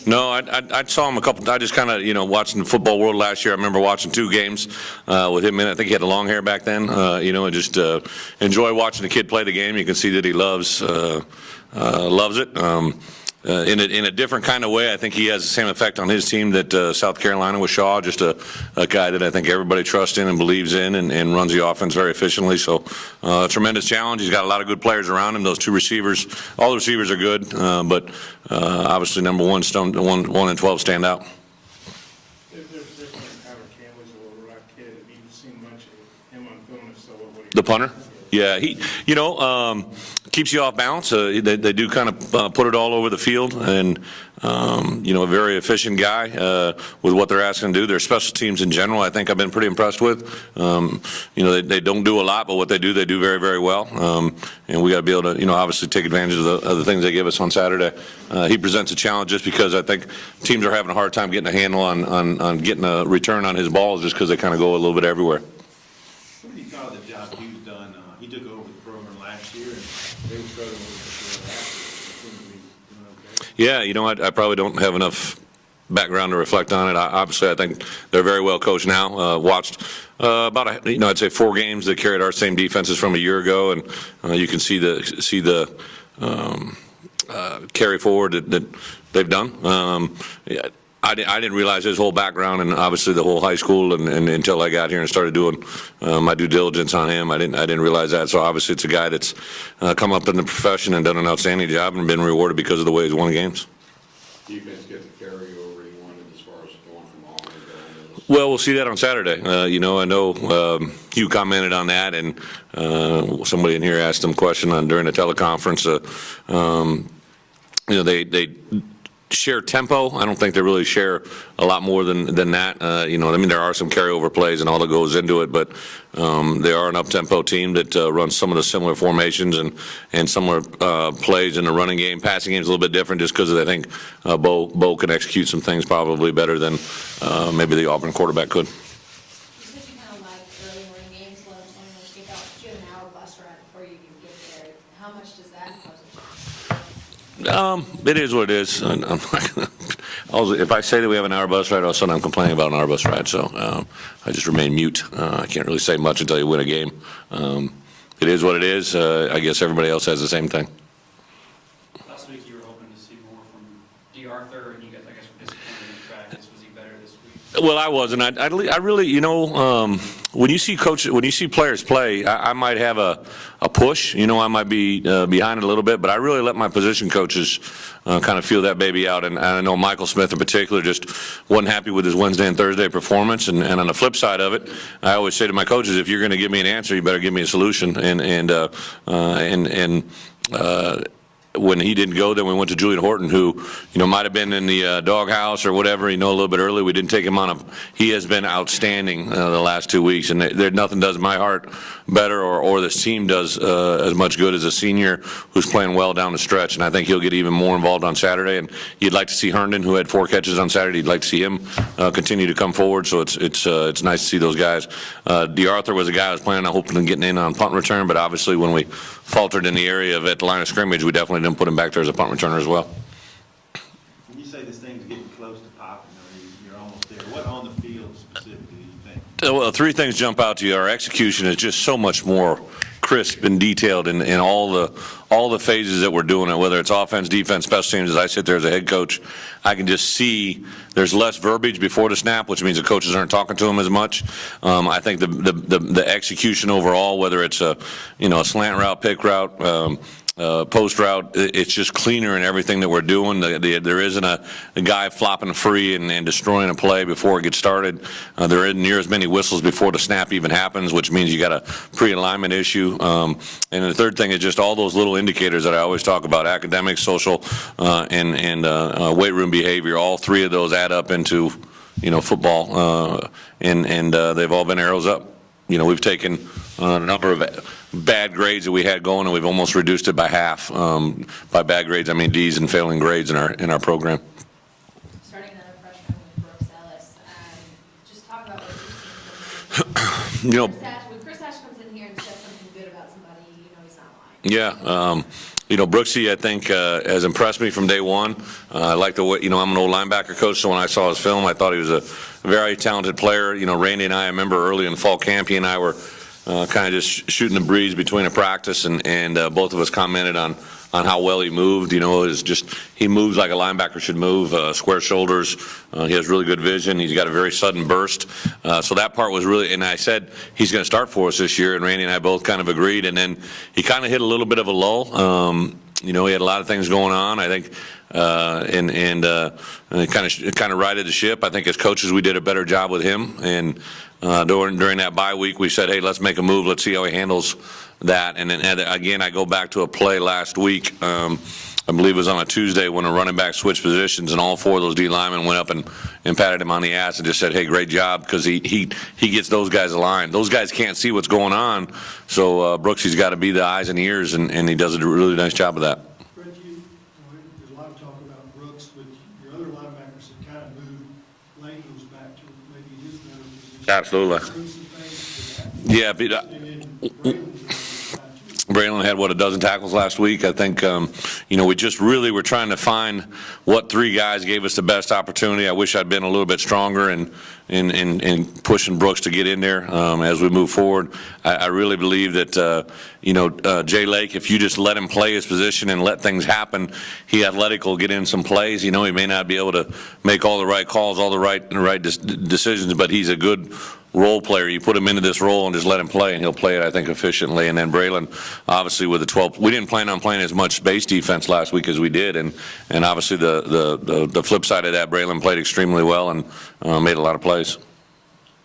No, I saw him a couple. I just kind of watching the football world last year. I remember watching 2 games with him in. I think he had the long hair back then. And just enjoy watching the kid play the game. You can see that he loves it. In a different kind of way, I think he has the same effect on his team that South Carolina with Shaw, just a guy that I think everybody trusts in and believes in and runs the offense very efficiently. So a tremendous challenge. He's got a lot of good players around him. Those 2 receivers, all the receivers are good, but obviously number 1 and 12 stand out. The punter? Yeah, he, keeps you off balance. They do kind of put it all over the field, and a very efficient guy with what they're asking to do. Their special teams in general, I think I've been pretty impressed with. They don't do a lot, but what they do very, very well. And we got to be able to, obviously take advantage of the things they give us on Saturday. He presents a challenge just because I think teams are having a hard time getting a handle on getting a return on his balls just because they kind of go a little bit everywhere. What do you call the job he's done? He took over the program last year, and they were struggling with it. Yeah, I probably don't have enough background to reflect on it. Obviously, I think they're very well coached now. Watched about I'd say 4 games that carried our same defenses from a year ago, and you can see the carry forward that they've done. I didn't realize his whole background and obviously the whole high school and until I got here and started doing my due diligence on him. I didn't realize that. So obviously it's a guy that's come up in the profession and done an outstanding job and been rewarded because of the way he's won games. Defense get the carryover he wanted as far as going from Auburn to Well, we'll see that on Saturday. I know Hugh commented on that, and somebody in here asked him a question during the teleconference. They share tempo. I don't think they really share a lot more than that. There are some carryover plays and all that goes into it, but they are an up-tempo team that runs some of the similar formations and similar plays in the running game. Passing game is a little bit different just because I think Bo can execute some things probably better than maybe the Auburn quarterback could. You said you kind of like early morning games, 11, 20 minutes kickoff. You have an hour bus ride before you even get there. How much does that pose a challenge? It is what it is. If I say that we have an hour bus ride, all of a sudden I'm complaining about an hour bus ride. So I just remain mute. I can't really say much until you win a game. It is what it is. I guess everybody else has the same thing. Last week you were hoping to see more from D. Arthur, and you guys, I guess, were disappointed in practice. Was he better this week? Well, I wasn't. I really, when you see players play, I might have a push. I might be behind it a little bit, but I really let my position coaches kind of feel that baby out. And I know Michael Smith in particular just wasn't happy with his Wednesday and Thursday performance. And on the flip side of it, I always say to my coaches, if you're going to give me an answer, you better give me a solution. When he didn't go, then we went to Julian Horton, who, might have been in the doghouse or whatever, a little bit early. We didn't take him on. He has been outstanding the last 2 weeks, and nothing does my heart better or this team does as much good as a senior who's playing well down the stretch. And I think he'll get even more involved on Saturday. And you'd like to see Herndon, who had 4 catches on Saturday, you'd like to see him continue to come forward. So it's nice to see those guys. D. Arthur was a guy I was planning on hoping and getting in on punt return, but obviously when we faltered in the area at the line of scrimmage, we definitely didn't put him back there as a punt returner as well. When you say this thing's getting close to popping, you're almost there. What on the field specifically do you think? Well, 3 things jump out to you. Our execution is just so much more crisp and detailed in all the phases that we're doing it, whether it's offense, defense, special teams. As I sit there as a head coach, I can just see there's less verbiage before the snap, which means the coaches aren't talking to them as much. I think the execution overall, whether it's a slant route, pick route, post route, it's just cleaner in everything that we're doing. There isn't a guy flopping free and destroying a play before it gets started. There isn't near as many whistles before the snap even happens, which means you got a pre-alignment issue. And the third thing is just all those little indicators that I always talk about: academic, social, and weight room behavior. All 3 of those add up into football, and they've all been arrows up. We've taken a number of bad grades that we had going, and we've almost reduced it by half. By bad grades, I mean D's and failing grades in our program. Starting another freshman with Brooks Ellis, just talk about what you've seen from him. When Chris Ash comes in here and says something good about somebody, he's not lying. Yeah, Brooksy, I think, has impressed me from day one. I like the way, I'm an old linebacker coach, so when I saw his film, I thought he was a very talented player. Randy and I remember early in fall camp, he and I were kind of just shooting the breeze between a practice, and both of us commented on how well he moved. It's just he moves like a linebacker should move, square shoulders. He has really good vision. He's got a very sudden burst. So that part was really, and I said he's going to start for us this year, and Randy and I both kind of agreed. And then he kind of hit a little bit of a lull. He had a lot of things going on, I think, and kind of righted the ship. I think as coaches we did a better job with him. And during that bye week we said, hey, let's make a move. Let's see how he handles that. And then again, I go back to a play last week. I believe it was on a Tuesday when a running back switched positions, and all four of those D linemen went up and patted him on the ass and just said, hey, great job, because he gets those guys aligned. Those guys can't see what's going on, so Brooksy's got to be the eyes and ears, and he does a really nice job of that. Fred, there's a lot of talk about Brooks, but your other linebackers have kind of moved Langham's back to maybe his better position. Absolutely. Bring some things to that. Yeah, And then Braden's Braylon had, a dozen tackles last week. I think, we just really were trying to find what three guys gave us the best opportunity. I wish I'd been a little bit stronger in pushing Brooks to get in there as we move forward. I really believe that, Jay Lake, if you just let him play his position and let things happen, he athletic will get in some plays. He may not be able to make all the right calls, all the right decisions, but he's a good role player. You put him into this role and just let him play, and he'll play it, I think, efficiently. And then Braylon, obviously, with the 12, we didn't plan on playing as much base defense last week as we did, and obviously the flip side of that, Braylon played extremely well and made a lot of plays.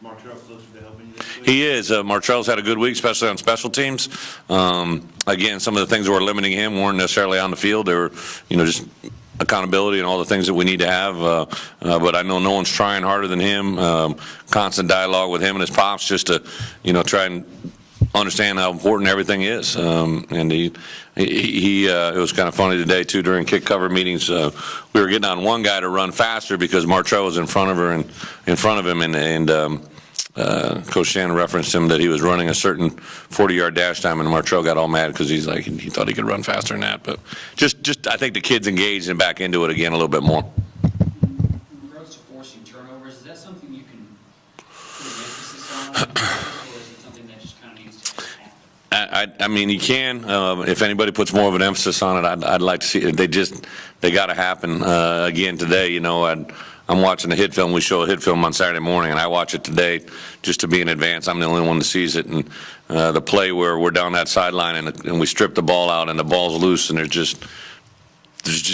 Martrell closer to helping you this week? He is. Martrell's had a good week, especially on special teams. Again, some of the things that were limiting him weren't necessarily on the field. They were, just accountability and all the things that we need to have. But I know no one's trying harder than him. Constant dialogue with him and his pops just to, try and understand how important everything is. And he it was kind of funny today too, during kick cover meetings. We were getting on one guy to run faster because Martrell was in front of him, and Coach Shannon referenced him that he was running a certain 40-yard dash time, and Martrell got all mad because he's like, he thought he could run faster than that. But just I think the kid's engaged and back into it again a little bit more. In regards to forcing turnovers, is that something you can put an emphasis on, or is it something that just kind of needs to happen? I mean, he can. If anybody puts more of an emphasis on it, I'd like to see it. They got to happen. Again, today, I'm watching the hit film. We show a hit film on Saturday morning, and I watch it today just to be in advance. I'm the only one that sees it. And the play where we're down that sideline and we strip the ball out and the ball's loose, and there's just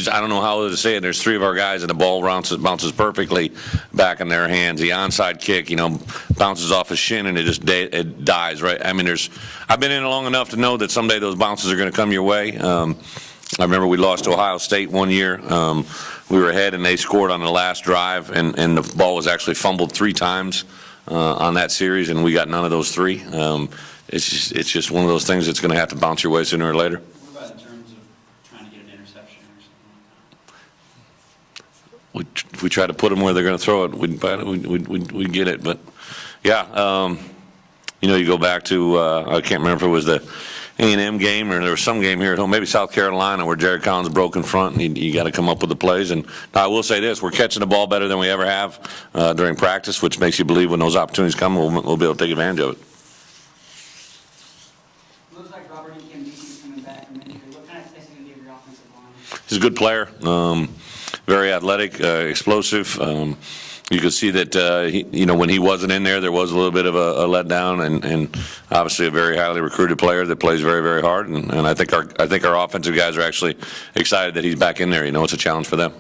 I don't know how to say it. There's three of our guys, and the ball bounces perfectly back in their hands. The onside kick, bounces off his shin, and it dies, right? I mean, I've been in it long enough to know that someday those bounces are going to come your way. I remember we lost to Ohio State one year. We were ahead, and they scored on the last drive, and the ball was actually fumbled 3 times on that series, and we got none of those 3. It's just one of those things that's going to have to bounce your way sooner or later. What about in terms of trying to get an interception or something like that? If we try to put them where they're going to throw it, we'd get it. But, yeah, you go back to, I can't remember if it was the A&M game or there was some game here at home, maybe South Carolina, where Jared Collins broke in front, and you got to come up with the plays. And I will say this, we're catching the ball better than we ever have during practice, which makes you believe when those opportunities come, we'll be able to take advantage of it. Looks like Robert and Kim DC's coming back from injury. What kind of place is going to give your offensive line? He's a good player, very athletic, explosive. You could see that, when he wasn't in there was a little bit of a letdown, and obviously a very highly recruited player that plays very, very hard. And I think our offensive guys are actually excited that he's back in there. It's a challenge for them.